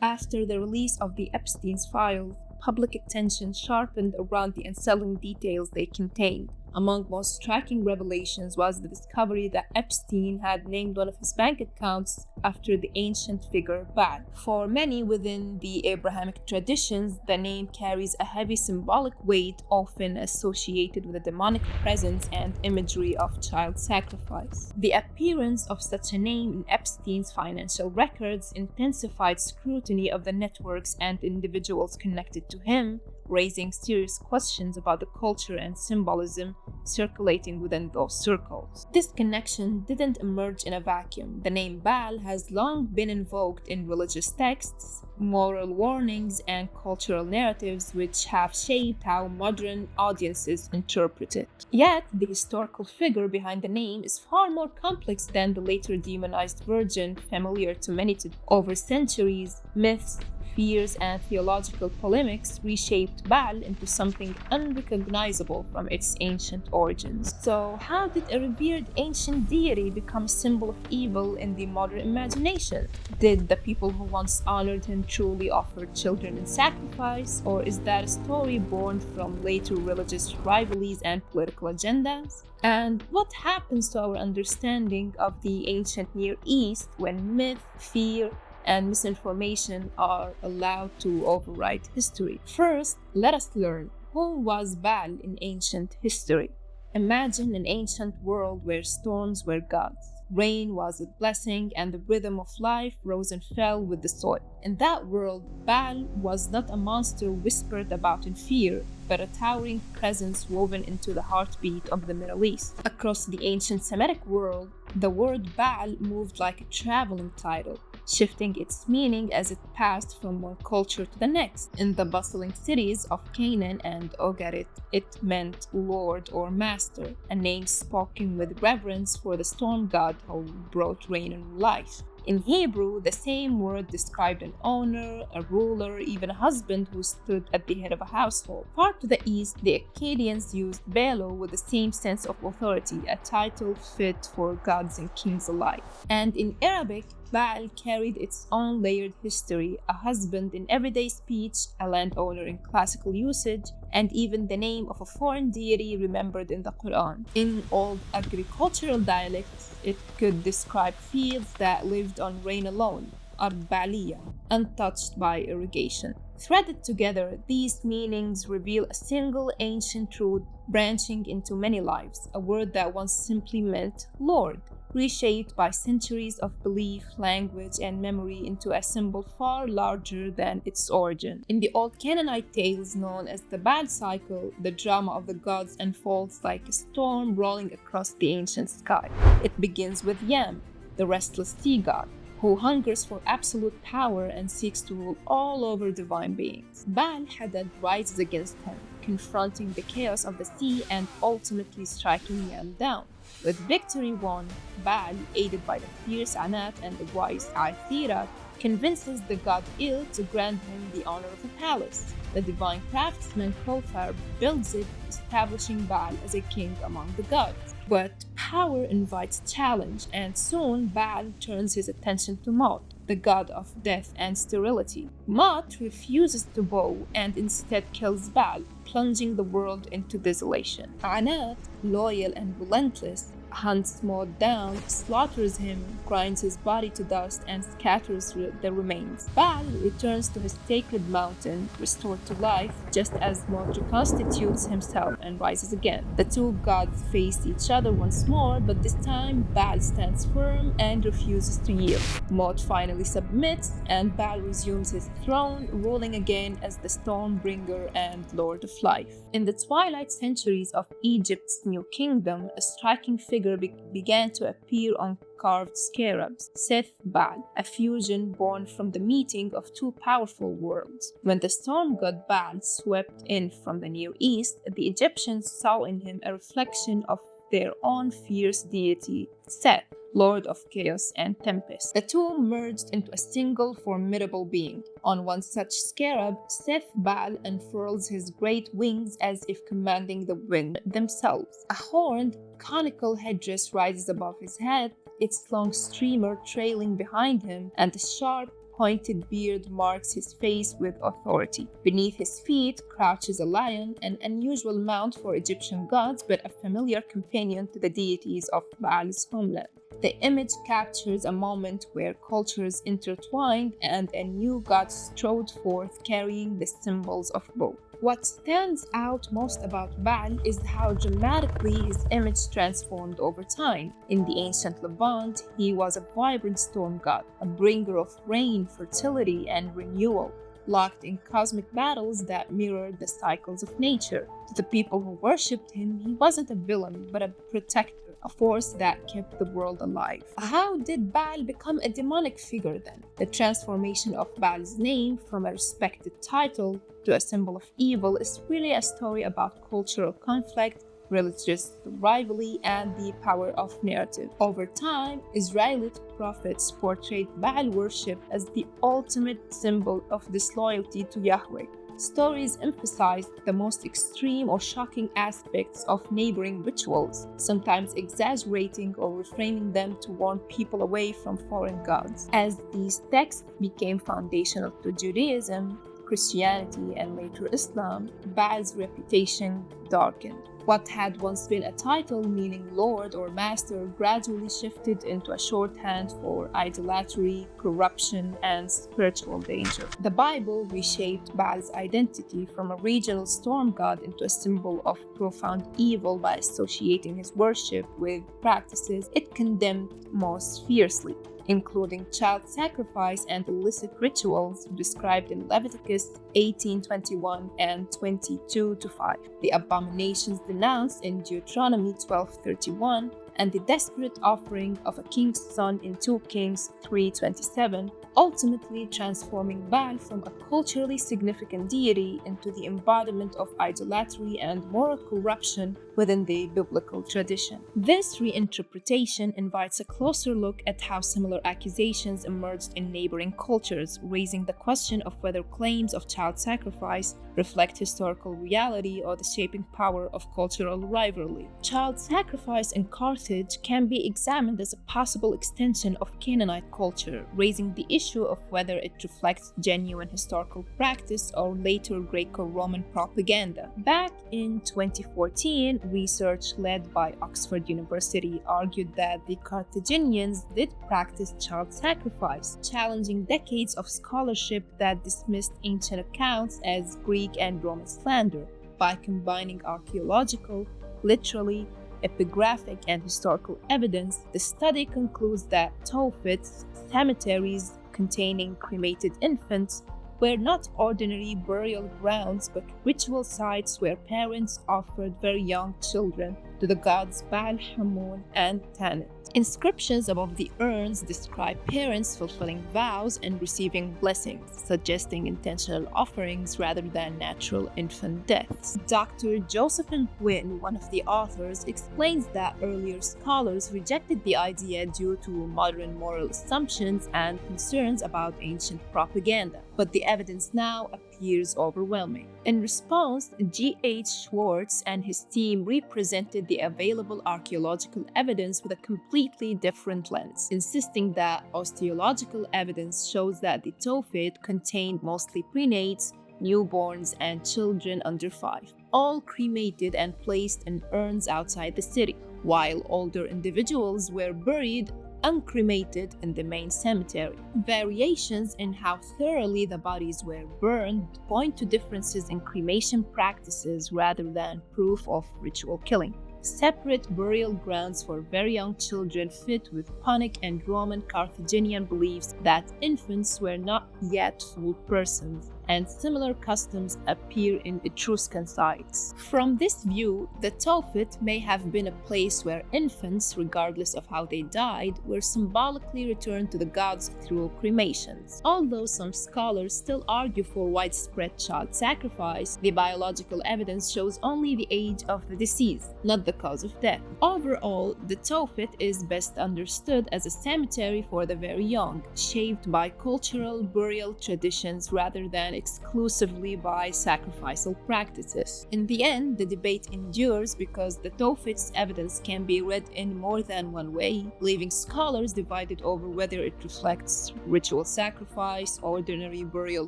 After the release of the Epstein's files, public attention sharpened around the unsettling details they contained. Among most striking revelations was the discovery that Epstein had named one of his bank accounts after the ancient figure Baal. For many within the Abrahamic traditions, the name carries a heavy symbolic weight, often associated with a demonic presence and imagery of child sacrifice. The appearance of such a name in Epstein's financial records intensified scrutiny of the networks and individuals connected to him, raising serious questions about the culture and symbolism circulating within those circles. This connection didn't emerge in a vacuum. The name Baal has long been invoked in religious texts, moral warnings, and cultural narratives which have shaped how modern audiences interpret it. Yet, the historical figure behind the name is far more complex than the later demonized version familiar to many today. Over centuries, myths, fears, and theological polemics reshaped Baal into something unrecognizable from its ancient origins. So, how did a revered ancient deity become a symbol of evil in the modern imagination? Did the people who once honored him truly offer children in sacrifice, or is that a story born from later religious rivalries and political agendas? And what happens to our understanding of the ancient Near East when myth, fear, and misinformation are allowed to overwrite history? First, let us learn who was Baal in ancient history. Imagine an ancient world where storms were gods. Rain was a blessing, and the rhythm of life rose and fell with the soil. In that world, Baal was not a monster whispered about in fear, but a towering presence woven into the heartbeat of the Middle East. Across the ancient Semitic world, the word Baal moved like a traveling title, shifting its meaning as it passed from one culture to the next. In the bustling cities of Canaan and Ugaritic, it meant lord or master, a name spoken with reverence for the storm god who brought rain and life. In Hebrew, the same word described an owner, a ruler, even a husband who stood at the head of a household. Far to the east, the Akkadians used Paolo with the same sense of authority, a title fit for gods and kings alike. And in Arabic, Baal carried its own layered history, a husband in everyday speech, a landowner in classical usage, and even the name of a foreign deity remembered in the Quran. In old agricultural dialects, it could describe fields that lived on rain alone, Ard Baliya, untouched by irrigation. Threaded together, these meanings reveal a single ancient truth branching into many lives, a word that once simply meant Lord, reshaped by centuries of belief, language, and memory into a symbol far larger than its origin. In the old Canaanite tales known as the Baal Cycle, the drama of the gods unfolds like a storm rolling across the ancient sky. It begins with Yam, the restless sea god, who hungers for absolute power and seeks to rule all over divine beings. Baal Hadad rises against him, confronting the chaos of the sea and ultimately striking Yam down. With victory won, Baal, aided by the fierce Anat and the wise Aithira, convinces the god Il to grant him the honor of a palace. The divine craftsman Kothar builds it, establishing Baal as a king among the gods. But power invites challenge, and soon Baal turns his attention to Mot, the god of death and sterility. Mot refuses to bow and instead kills Baal, plunging the world into desolation. Anat, loyal and relentless, hunts Mot down, slaughters him, grinds his body to dust, and scatters the remains. Baal returns to his sacred mountain, restored to life, just as Mot reconstitutes himself and rises again. The two gods face each other once more, but this time Baal stands firm and refuses to yield. Mot finally submits, and Baal resumes his throne, ruling again as the Stormbringer and Lord of Life. In the twilight centuries of Egypt's new kingdom, a striking figure began to appear on carved scarabs, Seth Baal, a fusion born from the meeting of two powerful worlds. When the storm god Baal swept in from the Near East, the Egyptians saw in him a reflection of their own fierce deity, Seth, Lord of Chaos and Tempest. The two merged into a single formidable being. On one such scarab, Seth Baal unfurls his great wings as if commanding the wind themselves. A horned, conical headdress rises above his head, its long streamer trailing behind him, and a sharp, pointed beard marks his face with authority. Beneath his feet crouches a lion, an unusual mount for Egyptian gods, but a familiar companion to the deities of Baal's homeland. The image captures a moment where cultures intertwined and a new god strode forth carrying the symbols of both. What stands out most about Baal is how dramatically his image transformed over time. In the ancient Levant, he was a vibrant storm god, a bringer of rain, fertility, and renewal, locked in cosmic battles that mirrored the cycles of nature. To the people who worshipped him, he wasn't a villain, but a protector, a force that kept the world alive. How did Baal become a demonic figure then? The transformation of Baal's name from a respected title to a symbol of evil is really a story about cultural conflict, religious rivalry, and the power of narrative. Over time, Israelite prophets portrayed Baal worship as the ultimate symbol of disloyalty to Yahweh. Stories emphasized the most extreme or shocking aspects of neighboring rituals, sometimes exaggerating or reframing them to warn people away from foreign gods. As these texts became foundational to Judaism, Christianity, and later Islam, Baal's reputation darkened. What had once been a title meaning lord or master gradually shifted into a shorthand for idolatry, corruption, and spiritual danger. The Bible reshaped Baal's identity from a regional storm god into a symbol of profound evil by associating his worship with practices it condemned most fiercely, including child sacrifice and illicit rituals described in Leviticus 18:21 and 22:5, the abominations denounced in Deuteronomy 12:31, and the desperate offering of a king's son in 2 Kings 3:27, ultimately transforming Baal from a culturally significant deity into the embodiment of idolatry and moral corruption within the biblical tradition. This reinterpretation invites a closer look at how similar accusations emerged in neighboring cultures, raising the question of whether claims of child sacrifice reflect historical reality or the shaping power of cultural rivalry. Child sacrifice in Carthage can be examined as a possible extension of Canaanite culture, raising the issue of whether it reflects genuine historical practice or later Greco-Roman propaganda. Back in 2014, research led by Oxford University argued that the Carthaginians did practice child sacrifice, challenging decades of scholarship that dismissed ancient accounts as Greek and Roman slander. By combining archaeological, literary, epigraphic, and historical evidence, the study concludes that Tophets, cemeteries containing cremated infants, were not ordinary burial grounds but ritual sites where parents offered very young children to the gods Baal, Hammon, and Tanit. Inscriptions above the urns describe parents fulfilling vows and receiving blessings, suggesting intentional offerings rather than natural infant deaths. Dr. Josephine Quinn, one of the authors, explains that earlier scholars rejected the idea due to modern moral assumptions and concerns about ancient propaganda, but the evidence now appears overwhelming. In response, G.H. Schwartz and his team represented the available archaeological evidence with a completely different lens, insisting that osteological evidence shows that the Tophet contained mostly prenates, newborns, and children under 5, all cremated and placed in urns outside the city, while older individuals were buried uncremated in the main cemetery. Variations in how thoroughly the bodies were burned point to differences in cremation practices rather than proof of ritual killing. Separate burial grounds for very young children fit with Punic and Roman Carthaginian beliefs that infants were not yet full persons, and similar customs appear in Etruscan sites. From this view, the Tophet may have been a place where infants, regardless of how they died, were symbolically returned to the gods through cremations. Although some scholars still argue for widespread child sacrifice, the biological evidence shows only the age of the deceased, not the cause of death. Overall, the Tophet is best understood as a cemetery for the very young, shaped by cultural burial traditions rather than exclusively by sacrificial practices. In the end, the debate endures because the Tophet's evidence can be read in more than one way, leaving scholars divided over whether it reflects ritual sacrifice, ordinary burial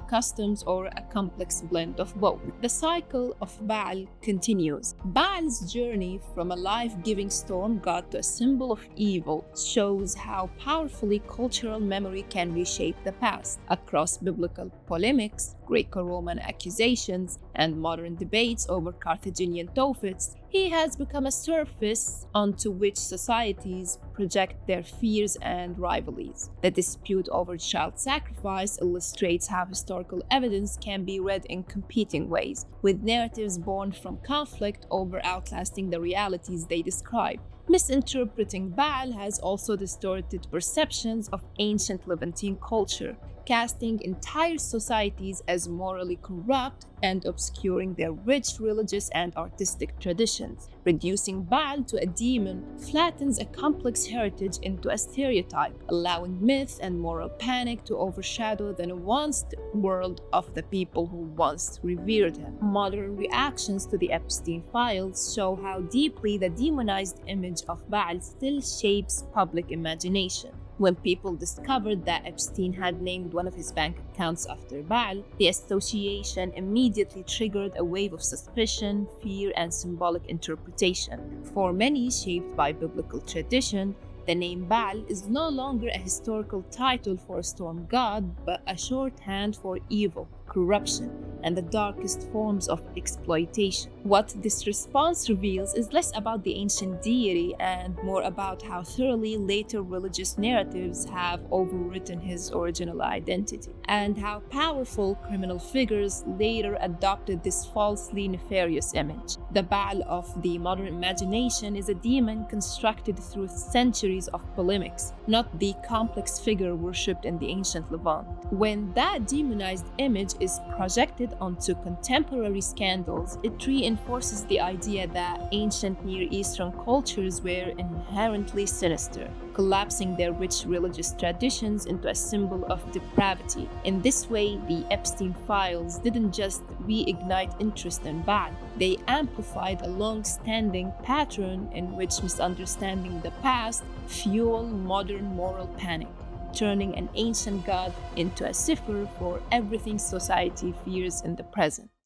customs, or a complex blend of both. The cycle of Baal continues. Baal's journey from a life-giving storm god to a symbol of evil shows how powerfully cultural memory can reshape the past. Across biblical polemics, Greco-Roman accusations, and modern debates over Carthaginian Tophets, he has become a surface onto which societies project their fears and rivalries. The dispute over child sacrifice illustrates how historical evidence can be read in competing ways, with narratives born from conflict over outlasting the realities they describe. Misinterpreting Baal has also distorted perceptions of ancient Levantine culture, casting entire societies as morally corrupt and obscuring their rich religious and artistic traditions. Reducing Baal to a demon flattens a complex heritage into a stereotype, allowing myth and moral panic to overshadow the nuanced world of the people who once revered him. Modern reactions to the Epstein files show how deeply the demonized image of Baal still shapes public imagination. When people discovered that Epstein had named one of his bank accounts after Baal, the association immediately triggered a wave of suspicion, fear, and symbolic interpretation. For many shaped by biblical tradition, the name Baal is no longer a historical title for a storm god, but a shorthand for evil, corruption, and the darkest forms of exploitation. What this response reveals is less about the ancient deity and more about how thoroughly later religious narratives have overwritten his original identity, and how powerful criminal figures later adopted this falsely nefarious image. The Baal of the modern imagination is a demon constructed through centuries of polemics, not the complex figure worshipped in the ancient Levant. When that demonized image is projected onto contemporary scandals, it reinforces the idea that ancient Near Eastern cultures were inherently sinister, collapsing their rich religious traditions into a symbol of depravity. In this way, the Epstein files didn't just reignite interest in Baal, they amplified a long-standing pattern in which misunderstanding the past fueled modern moral panic, turning an ancient god into a cipher for everything society fears in the present.